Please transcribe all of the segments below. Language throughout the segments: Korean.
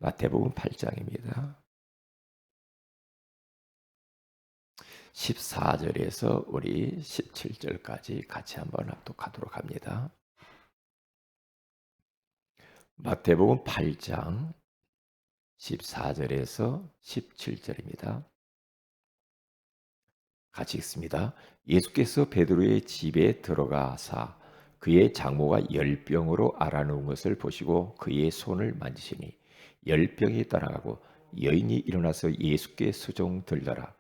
마태복음 8장입니다. 14절에서 우리 17절까지 같이 한번 합독하도록 합니다. 마태복음 8장 14절에서 17절입니다. 같이 읽습니다. 예수께서 베드로의 집에 들어가사 그의 장모가 열병으로 앓아누운 것을 보시고 그의 손을 만지시니 열병이 떠나가고 여인이 일어나서 예수께 수종 들더라.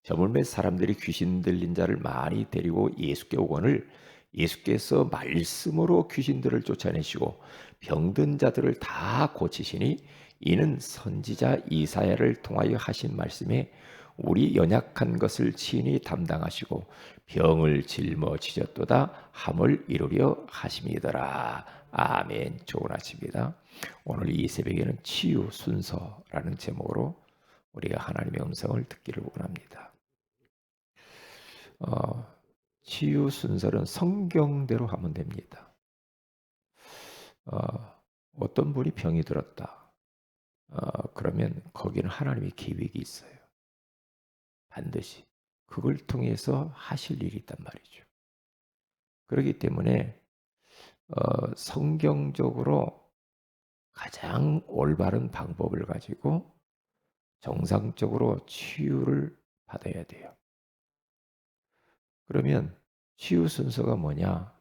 저물매 사람들이 귀신 들린 자를 많이 데리고 예수께 오거늘 예수께서 말씀으로 귀신들을 쫓아내시고 병든 자들을 다 고치시니 이는 선지자 이사야를 통하여 하신 말씀에 우리 연약한 것을 친히 담당하시고 병을 짊어지셨도다 함을 이루려 하심이더라. 아멘. 좋은 아침입니다. 오늘 이 새벽에는 치유 순서라는 제목으로 우리가 하나님의 음성을 듣기를 원합니다. 치유 순서는 성경대로 하면 됩니다. 어떤 분이 병이 들었다. 그러면 거기는 하나님의 계획이 있어요. 반드시 그걸 통해서 하실 일이 있단 말이죠. 그렇기 때문에 성경적으로 가장 올바른 방법을 가지고 정상적으로 치유를 받아야 돼요. 그러면 치유 순서가 뭐냐?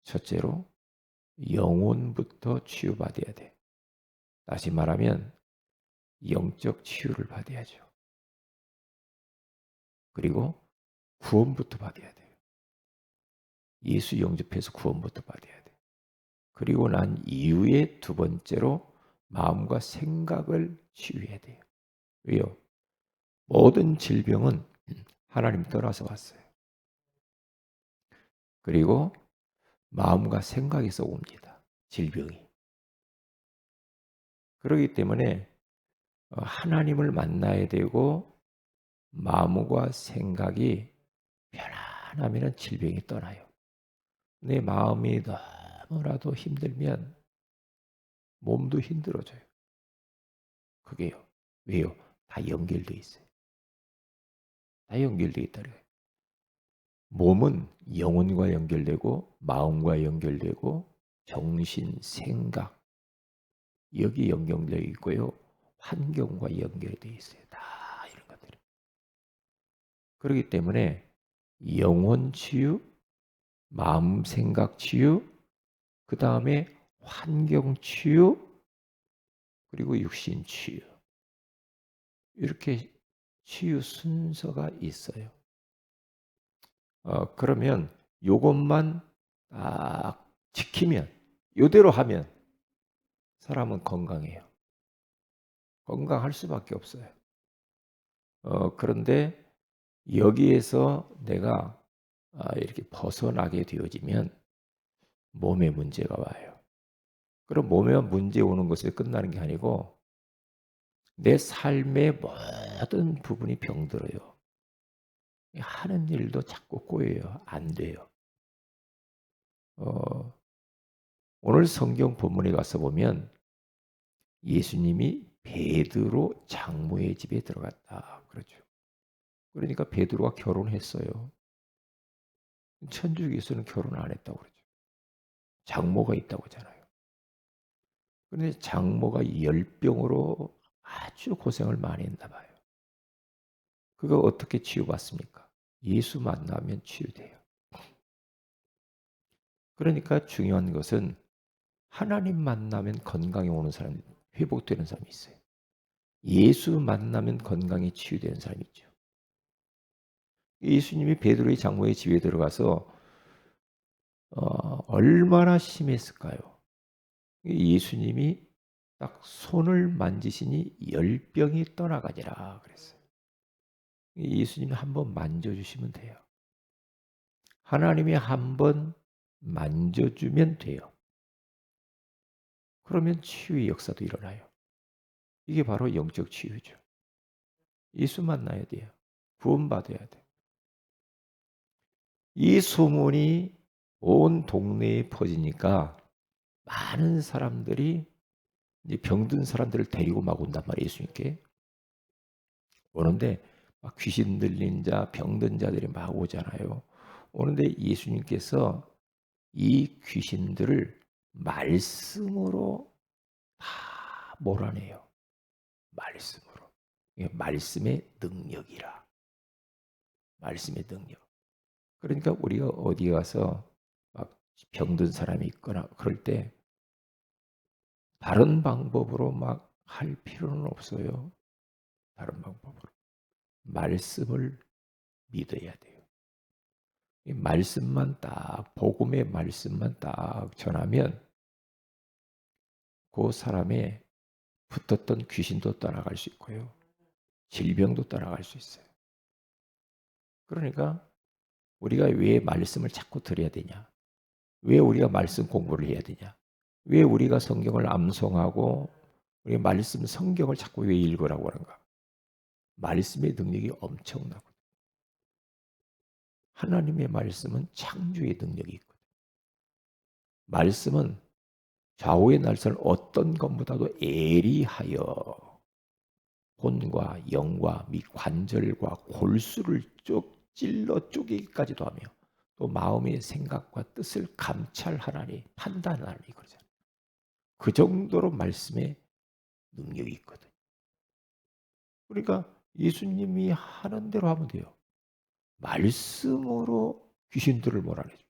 첫째로 영혼부터 치유받아야 돼. 다시 말하면 영적 치유를 받아야죠. 그리고 구원부터 받아야 돼요. 예수 영접해서 구원부터 받아야 돼요. 그리고 난 이후에 두 번째로 마음과 생각을 치유해야 돼요. 왜요? 모든 질병은 하나님 떠나서 왔어요. 그리고 마음과 생각에서 옵니다. 질병이. 그렇기 때문에 하나님을 만나야 되고 마음과 생각이 편안하면 질병이 떠나요. 내 마음이 너무나도 힘들면 몸도 힘들어져요. 그게요. 왜요? 다 연결돼 있어요. 다 연결돼 있다는 거예요. 몸은 영혼과 연결되고 마음과 연결되고 정신, 생각 여기 연결되어 있고요. 환경과 연결되어 있어요. 다 이런 것들이. 그렇기 때문에 영혼 치유, 마음 생각 치유, 그 다음에 환경 치유, 그리고 육신 치유. 이렇게 치유 순서가 있어요. 그러면 요것만 딱 지키면, 요대로 하면 사람은 건강해요. 건강할 수밖에 없어요. 그런데 여기에서 내가 이렇게 벗어나게 되어지면 몸에 문제가 와요. 그럼 몸에 문제 오는 것에 끝나는 게 아니고 내 삶의 모든 부분이 병들어요. 하는 일도 자꾸 꼬여요. 안 돼요. 어, 오늘 성경 본문에 가서 보면 예수님이 베드로 장모의 집에 들어갔다. 그렇죠. 그러니까 베드로가 결혼했어요. 천주교에서는 결혼 안 했다고 그러죠. 장모가 있다고 하잖아요. 그런데 장모가 열병으로 아주 고생을 많이 했나 봐요. 그거 어떻게 치유받습니까? 예수 만나면 치유돼요. 그러니까 중요한 것은 하나님 만나면 건강이 오는 사람이 회복되는 사람이 있어요. 예수 만나면 건강이 치유되는 사람이 있죠. 예수님이 베드로의 장모의 집에 들어가서 얼마나 심했을까요? 예수님이 딱 손을 만지시니 열병이 떠나가니라 그랬어요. 예수님이 한번 만져주시면 돼요. 하나님이 한번 만져주면 돼요. 그러면 치유의 역사도 일어나요. 이게 바로 영적 치유죠. 예수 만나야 돼요. 구원받아야 돼요. 이 소문이 온 동네에 퍼지니까 많은 사람들이 이제 병든 사람들을 데리고 막 온단 말이에요. 예수님께 오는데 막 귀신 들린 자, 병든 자들이 막 오잖아요. 오는데 예수님께서 이 귀신들을 말씀으로 다 몰아내요. 말씀으로. 이게 말씀의 능력이라. 말씀의 능력. 그러니까 우리가 어디 가서 막 병든 사람이 있거나 그럴 때 다른 방법으로 막 할 필요는 없어요. 다른 방법으로. 말씀을 믿어야 돼요. 이 말씀만 딱 복음의 말씀만 딱 전하면 그 사람의 붙었던 귀신도 떠나갈 수 있고요. 질병도 떠나갈 수 있어요. 그러니까 우리가 왜 말씀을 자꾸 드려야 되냐? 왜 우리가 말씀 공부를 해야 되냐? 왜 우리가 성경을 암송하고 우리 말씀 성경을 자꾸 왜 읽으라고 하는가? 말씀의 능력이 엄청나고 하나님의 말씀은 창조의 능력이 있거든요. 말씀은 좌우의 날선 어떤 것보다도 예리하여 혼과 영과 및 관절과 골수를 찔러 쪼개기까지도 하며 또 마음의 생각과 뜻을 감찰하나니 판단하나니 그러잖아요. 그 정도로 말씀에 능력이 있거든요. 그러니까 예수님이 하는 대로 하면 돼요. 말씀으로 귀신들을 몰아내죠.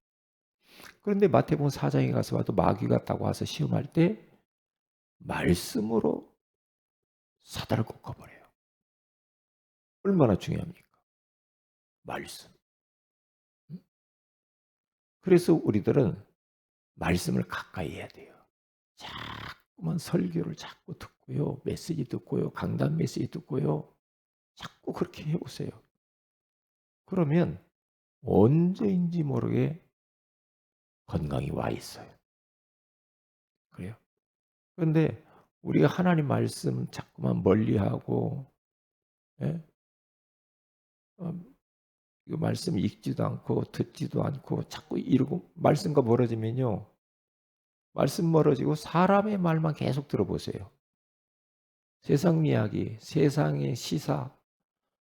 그런데 마태복음 4장에 가서 봐도 마귀가 딱 와서 시험할 때 말씀으로 사단을 꺾어버려요. 얼마나 중요합니까? 말씀. 그래서 우리들은 말씀을 가까이 해야 돼요. 자꾸만 설교를 자꾸 듣고요. 메시지 듣고요. 강단 메시지 듣고요. 자꾸 그렇게 해보세요. 그러면 언제인지 모르게 건강이 와 있어요. 그래요. 그런데 우리가 하나님 말씀 자꾸만 멀리하고 예? 이거 말씀 읽지도 않고 듣지도 않고 자꾸 이러고 말씀과 멀어지면요. 말씀 멀어지고 사람의 말만 계속 들어보세요. 세상 이야기, 세상의 시사,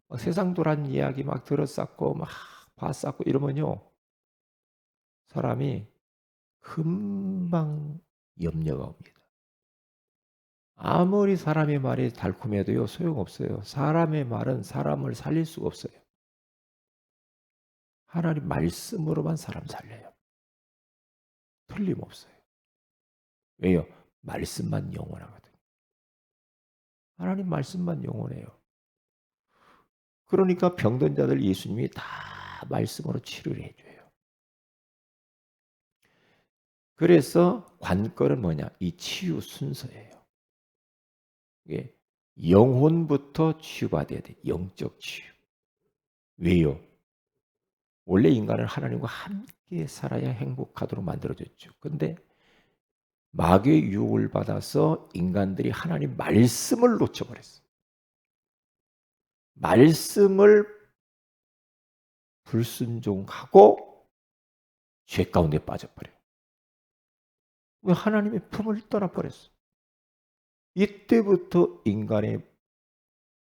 막 세상 돌아가는 이야기 막 들었었고 막 봤었고 이러면요. 사람이 금방 염려가 옵니다. 아무리 사람의 말이 달콤해도요. 소용없어요. 사람의 말은 사람을 살릴 수가 없어요. 하나님 말씀으로만 사람 살려요. 틀림없어요. 왜요? 말씀만 영원하거든요. 하나님 말씀만 영원해요. 그러니까 병든 자들 예수님이 다 말씀으로 치료를 해줘요. 그래서 관건은 뭐냐? 이 치유 순서예요. 이게 영혼부터 치유받아야 돼. 영적 치유. 왜요? 원래 인간은 하나님과 함께 살아야 행복하도록 만들어졌죠. 근데 마귀의 유혹을 받아서 인간들이 하나님 말씀을 놓쳐버렸어요. 말씀을 불순종하고 죄 가운데 빠져버려요. 하나님의 품을 떠나버렸어요. 이때부터 인간의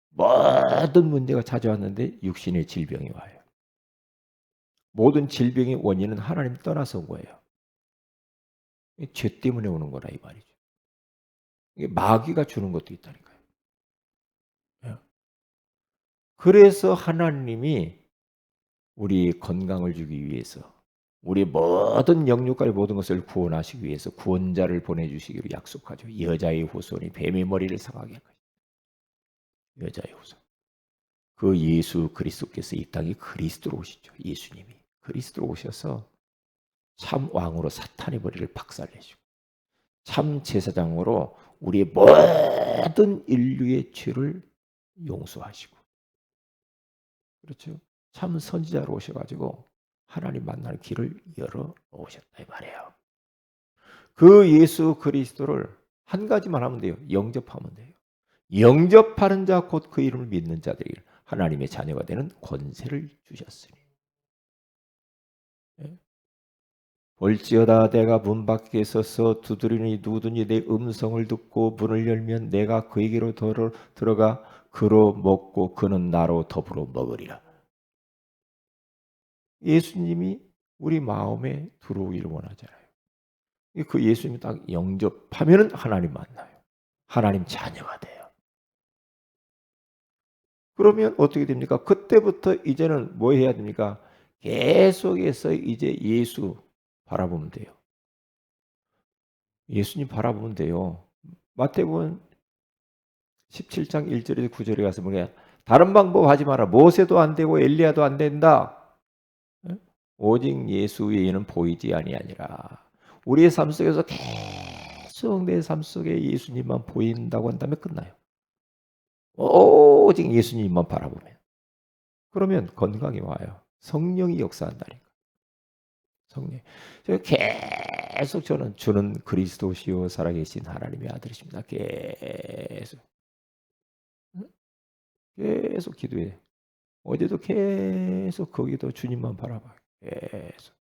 모든 문제가 찾아왔는데 육신의 질병이 와요. 모든 질병의 원인은 하나님 떠나서 온 거예요. 죄 때문에 오는 거라 이 말이죠. 이게 마귀가 주는 것도 있다니까요. 예. 그래서 하나님이 우리 건강을 주기 위해서 우리 모든 영육과의 모든 것을 구원하시기 위해서 구원자를 보내주시기로 약속하죠. 여자의 후손이 뱀의 머리를 상하게 할 것이다. 여자의 후손. 그 예수 그리스도께서 이 땅에 그리스도로 오시죠. 예수님이 그리스도로 오셔서 참 왕으로 사탄의 머리를 박살내시고 참 제사장으로 우리의 모든 인류의 죄를 용서하시고 그렇죠. 참 선지자로 오셔가지고 하나님 만나는 길을 열어 놓으셨다 이 말이에요. 그 예수 그리스도를 한 가지만 하면 돼요. 영접하면 돼요. 영접하는 자 곧 그 이름을 믿는 자들이 하나님의 자녀가 되는 권세를 주셨으니. 예? 올지어다 내가 문 밖에 서서 두드리니 누구든지 내 음성을 듣고 문을 열면 내가 그에게로 들어가 그로 먹고 그는 나로 더불어 먹으리라. 예수님이 우리 마음에 들어오기를 원하잖아요. 그 예수님이 딱 영접하면은 하나님 만나요. 하나님 자녀가 돼요. 그러면 어떻게 됩니까? 그때부터 이제는 뭐 해야 됩니까? 계속해서 이제 예수 바라보면 돼요. 예수님 바라보면 돼요. 마태복음 17장 1절에서 9절에 가서 보면 다른 방법 하지 마라. 모세도 안 되고 엘리야도 안 된다. 오직 예수 외에는 보이지 아니하니라. 우리의 삶 속에서 계속 내 삶 속에 예수님만 보인다고 한다면 끝나요. 오직 예수님만 바라보면. 그러면 건강이 와요. 성령이 역사한다니까. 성령. 계속 저는 주는 그리스도시요 살아계신 하나님의 아들이십니다. 계속 기도해. 어제도 계속 거기도 주님만 바라봐요. 계속.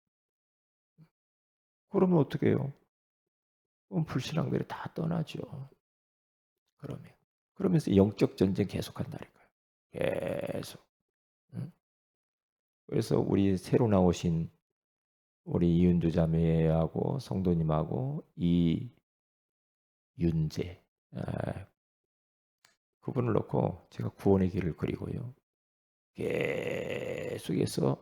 그러면 어떻게 해요? 그럼 불신앙들이 다 떠나죠. 그러면. 그러면서 영적 전쟁 계속한다니까요. 계속. 응? 그래서 우리 새로 나오신 우리 이은주 자매하고 성도님하고 이윤재 그분을 놓고 제가 구원의 길을 그리고요. 계속해서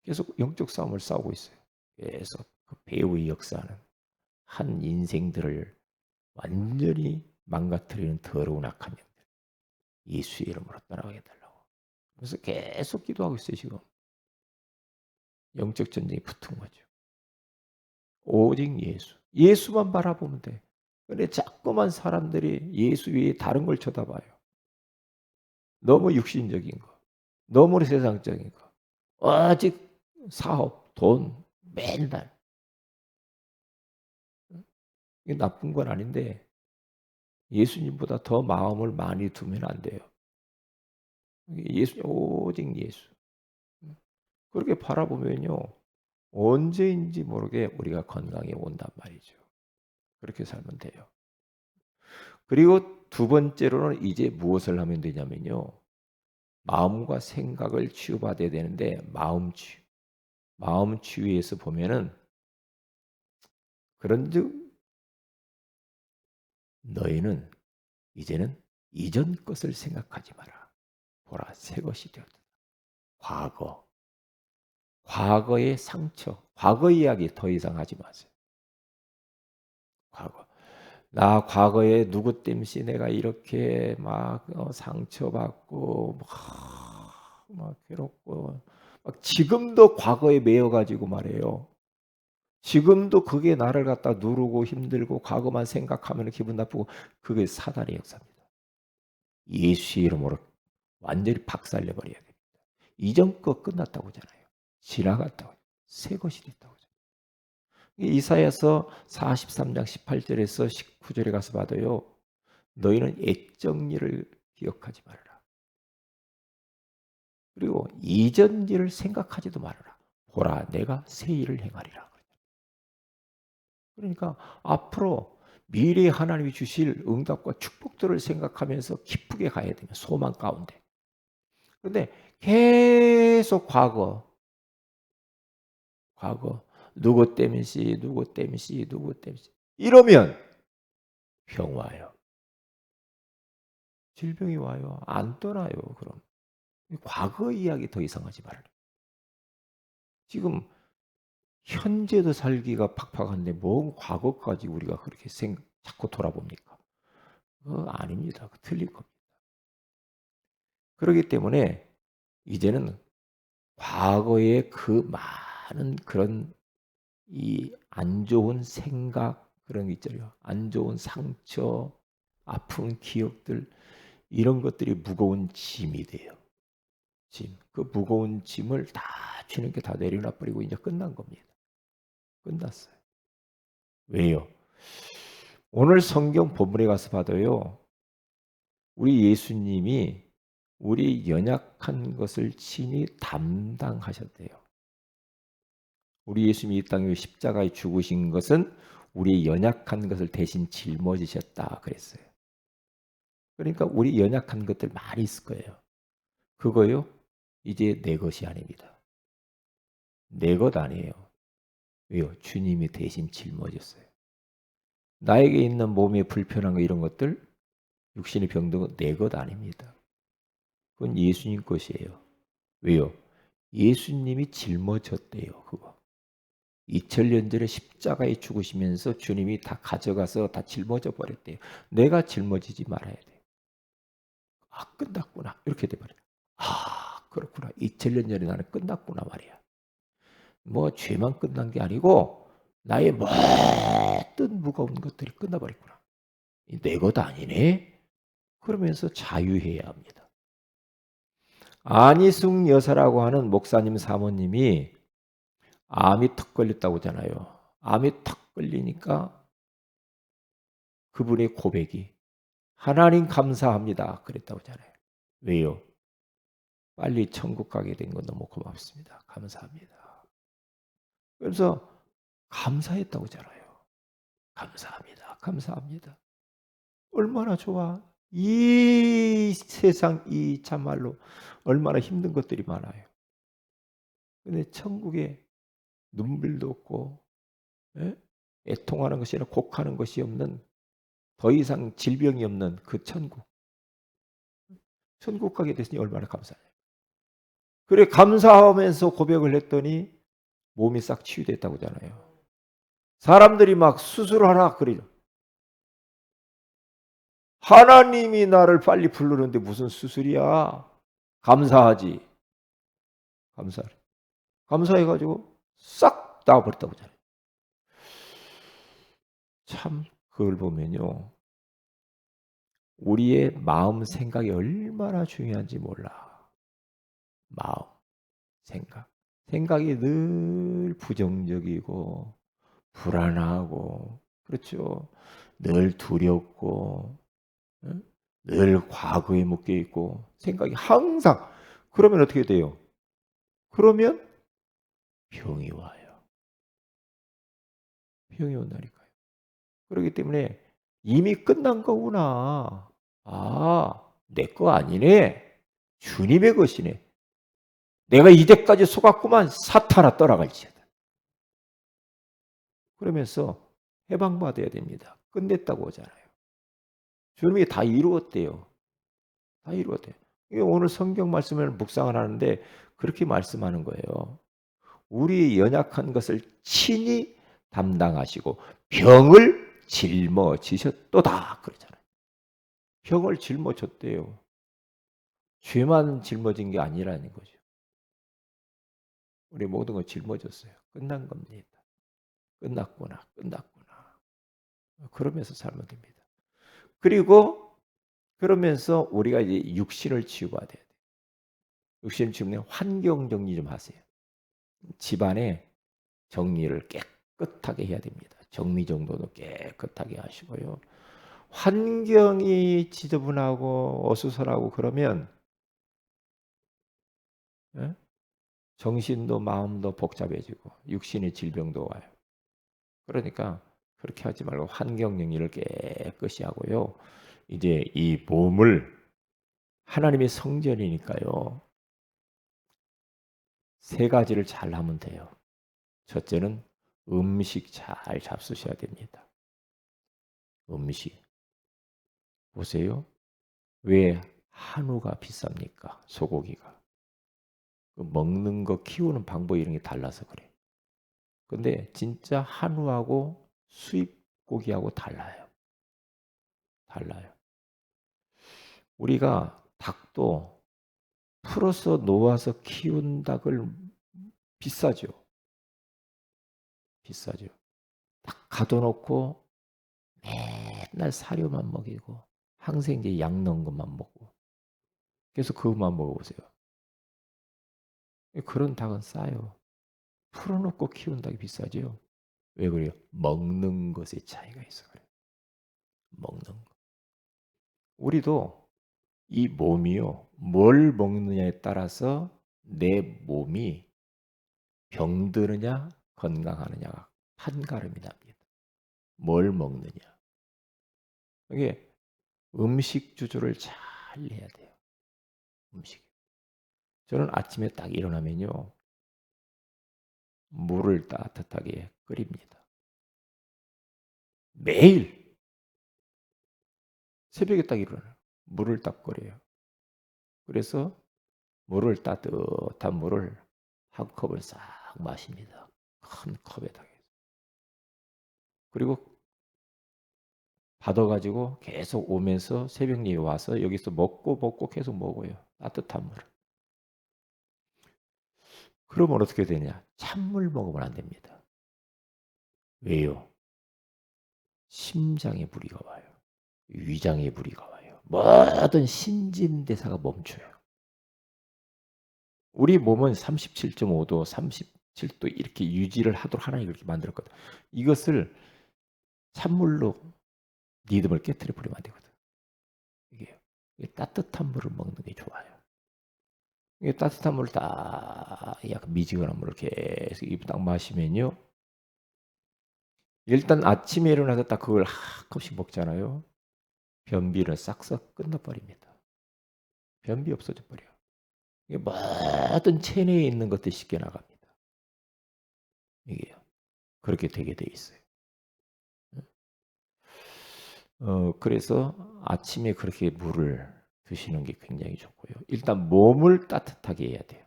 계속 영적 싸움을 싸우고 있어요. 계속 그 배후의 역사는 한 인생들을 완전히 망가뜨리는 더러운 악한 영들 예수의 이름으로 떠나가게 달라고. 그래서 계속 기도하고 있어요 지금. 영적 전쟁이 붙은 거죠. 오직 예수. 예수만 바라보면 돼. 근데 자꾸만 사람들이 예수 외에 다른 걸 쳐다봐요. 너무 육신적인 거, 너무 세상적인 거, 아직 사업, 돈, 맨날. 이게 나쁜 건 아닌데 예수님보다 더 마음을 많이 두면 안 돼요. 예수, 오직 예수. 그렇게 바라보면요. 언제인지 모르게 우리가 건강에 온단 말이죠. 그렇게 살면 돼요. 그리고 두 번째로는 이제 무엇을 하면 되냐면요. 마음과 생각을 치유받아야 되는데 마음 치유. 마음 치유에서 보면은 그런즉 너희는 이제는 이전 것을 생각하지 마라. 보라 새 것이 되었다. 과거, 과거의 상처, 과거 이야기 더 이상 하지 마세요. 과거. 나 과거에 누구 때문에 내가 이렇게 막 상처받고 막 괴롭고 막 지금도 과거에 매여 가지고 말해요. 지금도 그게 나를 갖다 누르고 힘들고 과거만 생각하면 기분 나쁘고 그게 사단의 역사입니다. 예수 이름으로 완전히 박살내 버려야 됩니다. 이전 거 끝났다고 하잖아요. 지나갔다고. 새 것이 됐다고 하잖아요. 이사야서 43장 18절에서 19절에 가서 봐도요. 너희는 옛적 일을 기억하지 말아라. 그리고 이전 일을 생각하지도 말아라. 보라 내가 새 일을 행하리라. 그러니까 앞으로 미래에 하나님이 주실 응답과 축복들을 생각하면서 기쁘게 가야 되면 소망 가운데. 그런데 계속 과거 누구 때문이지 누구 때문이지 이러면 병 와요. 질병이 와요. 안 떠나요. 그럼 과거 이야기 더 이상 하지 말아요. 지금 현재도 살기가 팍팍한데 뭔 과거까지 우리가 그렇게 자꾸 돌아봅니까? 그거 아닙니다. 그 틀린 겁니다. 그렇기 때문에 이제는 과거의 그 많은 그런 이 안 좋은 생각 그런 게 있잖아요. 안 좋은 상처, 아픈 기억들 이런 것들이 무거운 짐이 돼요. 짐. 그 무거운 짐을 다 주님께 다 내려놔 버리고 이제 끝난 겁니다. 끝났어요. 왜요? 오늘 성경 본문에 가서 봐도요. 우리 예수님이 우리 연약한 것을 친히 담당하셨대요. 우리 예수님이 이 땅에 십자가에 죽으신 것은 우리의 연약한 것을 대신 짊어지셨다 그랬어요. 그러니까 우리 연약한 것들 많이 있을 거예요. 그거요, 이제 내 것이 아닙니다. 내 것 아니에요. 왜요? 주님이 대신 짊어졌어요. 나에게 있는 몸의 불편한 거 이런 것들, 육신의 병든 내 것 아닙니다. 그건 예수님 것이에요. 왜요? 예수님이 짊어졌대요. 그거. 2000년 전에 십자가에 죽으시면서 주님이 다 가져가서 다 짊어져 버렸대요. 내가 짊어지지 말아야 돼요. 아, 끝났구나. 이렇게 돼버려요. 아, 그렇구나. 2000년 전에 나는 끝났구나 말이야. 뭐 죄만 끝난 게 아니고 나의 모든 무거운 것들이 끝나버렸구나. 내 것 아니네. 그러면서 자유해야 합니다. 안희숙 여사라고 하는 목사님 사모님이 암이 턱 걸렸다고 하잖아요. 암이 턱 걸리니까 그분의 고백이 하나님 감사합니다 그랬다고 하잖아요. 왜요? 빨리 천국 가게 된 건 너무 고맙습니다. 감사합니다. 그래서 감사했다고 하잖아요. 감사합니다. 감사합니다. 얼마나 좋아. 이 세상 이 참말로 얼마나 힘든 것들이 많아요. 근데 천국에 눈물도 없고, 예? 애통하는 것이 아니라 곡하는 것이 없는, 더 이상 질병이 없는 그 천국. 천국 가게 됐으니 얼마나 감사해요. 그래 감사하면서 고백을 했더니 몸이 싹 치유됐다고 하잖아요. 사람들이 막 수술하라 그래요. 하나님이 나를 빨리 부르는데 무슨 수술이야. 감사하지. 감사해. 감사해가지고 싹 나와버렸다고 하잖아요. 참 그걸 보면요. 우리의 마음 생각이 얼마나 중요한지 몰라. 마음, 생각. 생각이 늘 부정적이고 불안하고 그렇죠. 늘 두렵고 늘 과거에 묶여 있고 생각이 항상 그러면 어떻게 돼요? 그러면 병이 와요. 병이 온다니까요. 그렇기 때문에 이미 끝난 거구나. 아, 내 거 아니네. 주님의 것이네. 내가 이제까지 속았구만. 사탄아 떠나갈지어다. 그러면서 해방받아야 됩니다. 끝냈다고 하잖아요. 주님이 다 이루었대요. 다 이루었대요. 오늘 성경 말씀을 묵상을 하는데 그렇게 말씀하는 거예요. 우리 연약한 것을 친히 담당하시고 병을 짊어지셨도다 그러잖아요. 병을 짊어졌대요. 죄만 짊어진 게 아니라는 거죠. 우리 모든 걸 짊어졌어요. 끝난 겁니다. 끝났구나. 끝났구나. 그러면서 살면 됩니다. 그리고 그러면서 우리가 이제 육신을 치유받아야 돼요. 육신을 치우면 환경 정리 좀 하세요. 집안에 정리를 깨끗하게 해야 됩니다. 정리정돈도 깨끗하게 하시고요. 환경이 지저분하고 어수선하고 그러면 예? 정신도 마음도 복잡해지고 육신의 질병도 와요. 그러니까 그렇게 하지 말고 환경 정리를 깨끗이 하고요. 이제 이 몸을 하나님의 성전이니까요. 세 가지를 잘 하면 돼요. 첫째는 음식 잘 잡수셔야 됩니다. 음식. 보세요. 왜 한우가 비쌉니까? 소고기가. 그 먹는 거 키우는 방법 이런 게 달라서 그래. 근데 진짜 한우하고 수입 고기하고 달라요. 달라요. 우리가 닭도 풀어서 놓아서 키운 닭을 비싸죠. 비싸죠. 딱 가둬놓고 맨날 사료만 먹이고 항생제 약 넣은 것만 먹고 계속 그것만 먹어보세요. 그런 닭은 싸요. 풀어놓고 키운 닭이 비싸죠. 왜 그래요? 먹는 것의 차이가 있어 그래요. 먹는 거. 우리도 이 몸이요. 뭘 먹느냐에 따라서 내 몸이 병드느냐 건강하느냐가 판가름이 납니다. 뭘 먹느냐. 이게 음식 조절을 잘 해야 돼요. 음식. 저는 아침에 딱 일어나면요. 물을 따뜻하게 끓입니다. 매일 새벽에 딱 일어나요. 물을 딱 끓여요. 그래서 따뜻한 물을 한 컵을 싹 마십니다. 큰 컵에다가. 그리고 받아가지고 계속 오면서 새벽녘에 와서 여기서 먹고 계속 먹어요. 따뜻한 물을. 그러면 어떻게 되냐? 찬물 먹으면 안 됩니다. 왜요? 심장에 무리가 와요. 위장에 무리가 와요. 모든 신진대사가 멈춰요. 우리 몸은 37.5도, 37도 이렇게 유지를 하도록 하나님이 그렇게 만들었거든. 이것을 찬물로 리듬을 깨트려 버리면 안 되거든. 이게 따뜻한 물을 먹는 게 좋아요. 이게 따뜻한 물을 딱 약간 미지근한 물을 계속 입에 딱 마시면요. 일단 아침에 일어나서 딱 그걸 한 컵씩 먹잖아요. 변비는 싹싹 끝나버립니다. 변비 없어져 버려요. 이게 모든 체내에 있는 것들이 씻겨 나갑니다. 이게요. 그렇게 되게 돼 있어요. 그래서 아침에 그렇게 물을 드시는 게 굉장히 좋고요. 일단 몸을 따뜻하게 해야 돼요.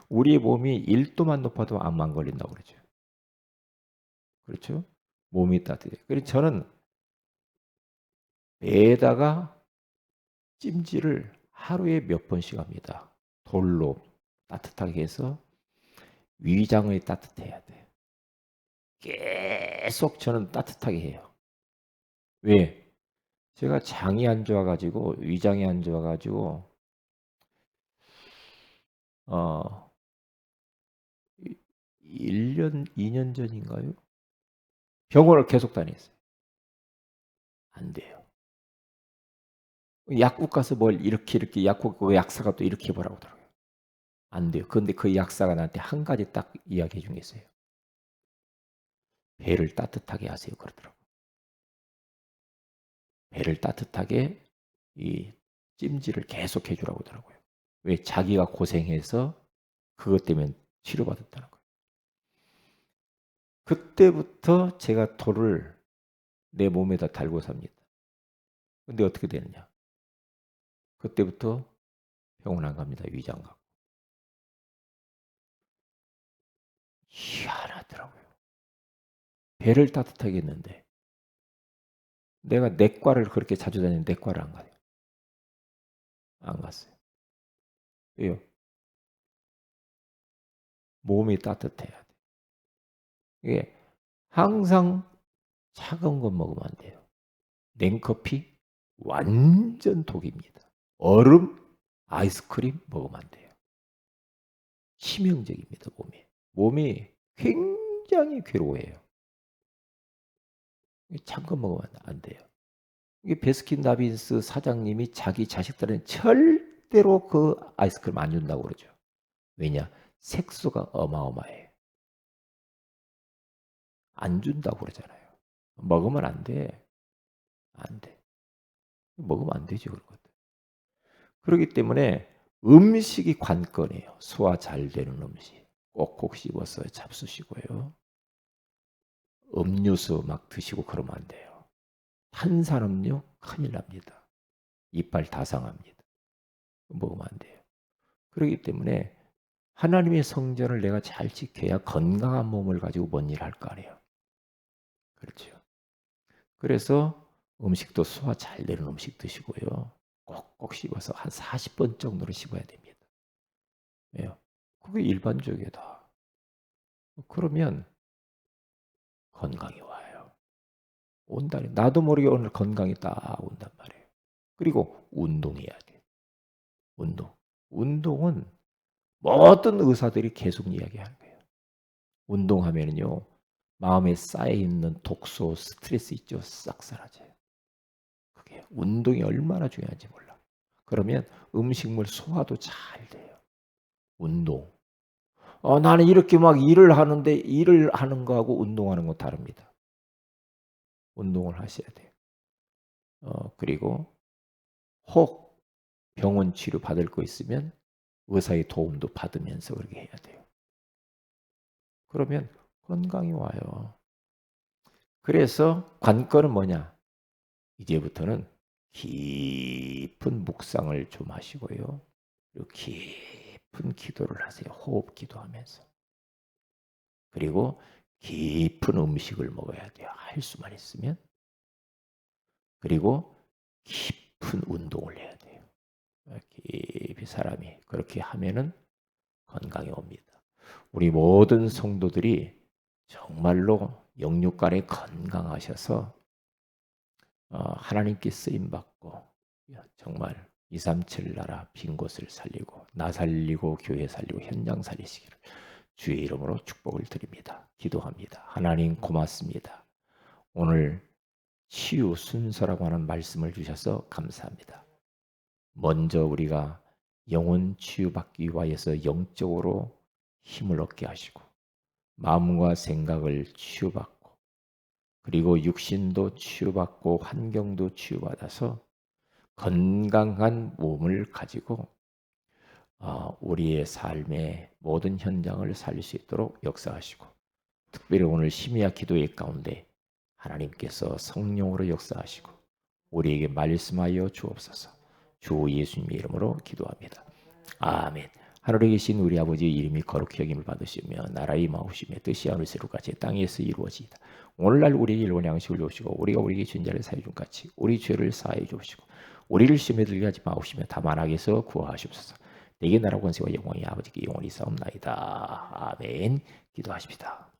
우리의 몸이 1도만 높아도 암 안 걸린다고 그러죠. 그렇죠? 몸이 따뜻해요. 그래서 저는 배에다가 찜질을 하루에 몇 번씩 합니다. 돌로 따뜻하게 해서 위장을 따뜻해야 돼요. 계속 저는 따뜻하게 해요. 왜? 제가 장이 안 좋아 가지고 위장이 안 좋아 가지고 어 1년 2년 전인가요? 병원을 계속 다녔어요. 안 돼요. 약국 가서 뭘 이렇게 약국 그 약사가 또 이렇게 해 보라고 하더라고요. 안 돼요. 근데 그 약사가 나한테 한 가지 딱 이야기해 준 게 있어요. "배를 따뜻하게 하세요." 그러더라고요. 배를 따뜻하게 이 찜질을 계속 해 주라고 하더라고요. 왜? 자기가 고생해서 그것 때문에 치료받았다는 거예요. 그때부터 제가 돌을 내 몸에다 달고 삽니다. 근데 어떻게 되느냐? 그때부터 병원 안 갑니다. 위장 갖고. 희한하더라고요. 배를 따뜻하게 했는데 내가 내과를 그렇게 자주 다니는데 내과를 안 가요. 안 갔어요. 왜요? 몸이 따뜻해야 돼. 이게 항상 차가운 것 먹으면 안 돼요. 냉커피 완전 독입니다. 얼음, 아이스크림 먹으면 안 돼요. 치명적입니다, 몸에. 몸이 굉장히 괴로워해요. 찬 거 먹으면 안 돼요. 이게 베스킨라빈스 사장님이 자기 자식들은 절대로 그 아이스크림 안 준다고 그러죠. 왜냐? 색소가 어마어마해. 안 준다고 그러잖아요. 먹으면 안 돼. 안 돼. 먹으면 안 되죠, 그런 것들. 그렇기 때문에 음식이 관건이에요. 소화 잘 되는 음식. 꼭꼭 씹어서 잡수시고요. 음료수 막 드시고 그러면 안 돼요. 탄산음료 큰일 납니다. 이빨 다 상합니다. 먹으면 안 돼요. 그렇기 때문에 하나님의 성전을 내가 잘 지켜야 건강한 몸을 가지고 뭔 일을 할 거 아니에요. 그렇죠. 그래서 음식도 소화 잘 되는 음식 드시고요. 꼭꼭 씹어서 한 40번 정도로 씹어야 됩니다. 왜요? 그게 일반적이다. 그러면 건강이 와요. 온다니. 나도 모르게 오늘 건강이 딱 온단 말이에요. 그리고 운동해야 돼. 운동. 운동은 모든 의사들이 계속 이야기하는 거예요. 운동하면요. 마음에 쌓여 있는 독소, 스트레스 있죠. 싹 사라져요. 그게 운동이 얼마나 중요한지 몰라. 그러면 음식물 소화도 잘 돼요. 운동. 나는 이렇게 막 일을 하는데 일을 하는 거하고 운동하는 건 다릅니다. 운동을 하셔야 돼요. 그리고 혹 병원 치료 받을 거 있으면 의사의 도움도 받으면서 그렇게 해야 돼요. 그러면 건강이 와요. 그래서 관건은 뭐냐? 이제부터는 깊은 묵상을 좀 하시고요. 그리고 깊은 기도를 하세요. 호흡 기도하면서. 그리고 깊은 음식을 먹어야 돼요. 할 수만 있으면. 그리고 깊은 운동을 해야 돼요. 깊이 사람이 그렇게 하면은 건강이 옵니다. 우리 모든 성도들이 정말로 영육간에 건강하셔서 하나님께 쓰임 받고 정말 237 나라 빈 곳을 살리고 나 살리고 교회 살리고 현장 살리시기를 주의 이름으로 축복을 드립니다. 기도합니다. 하나님 고맙습니다. 오늘 치유 순서라고 하는 말씀을 주셔서 감사합니다. 먼저 우리가 영혼 치유받기 위하여서 영적으로 힘을 얻게 하시고 마음과 생각을 치유받고 그리고 육신도 치유받고 환경도 치유받아서 건강한 몸을 가지고 우리의 삶의 모든 현장을 살릴 수 있도록 역사하시고 특별히 오늘 심야 기도의 가운데 하나님께서 성령으로 역사하시고 우리에게 말씀하여 주옵소서. 주 예수님의 이름으로 기도합니다. 아멘. 하늘에 계신 우리 아버지의 이름이 거룩히 여김을 받으시며 나라의 마우시며 뜻이 하늘에서 같이 땅에서 이루어지이다. 오늘날 우리에게 일본 양식을 주시고 우리가 우리에게 준 자를 사해 준 같이 우리 죄를 사해 주시고 우리를 시험에 들게 하지 마옵시며 다만 악에서 구하시옵소서. 내게 나라 권세와 영광이 아버지께 영원히 싸움나이다. 아멘. 기도하십시다.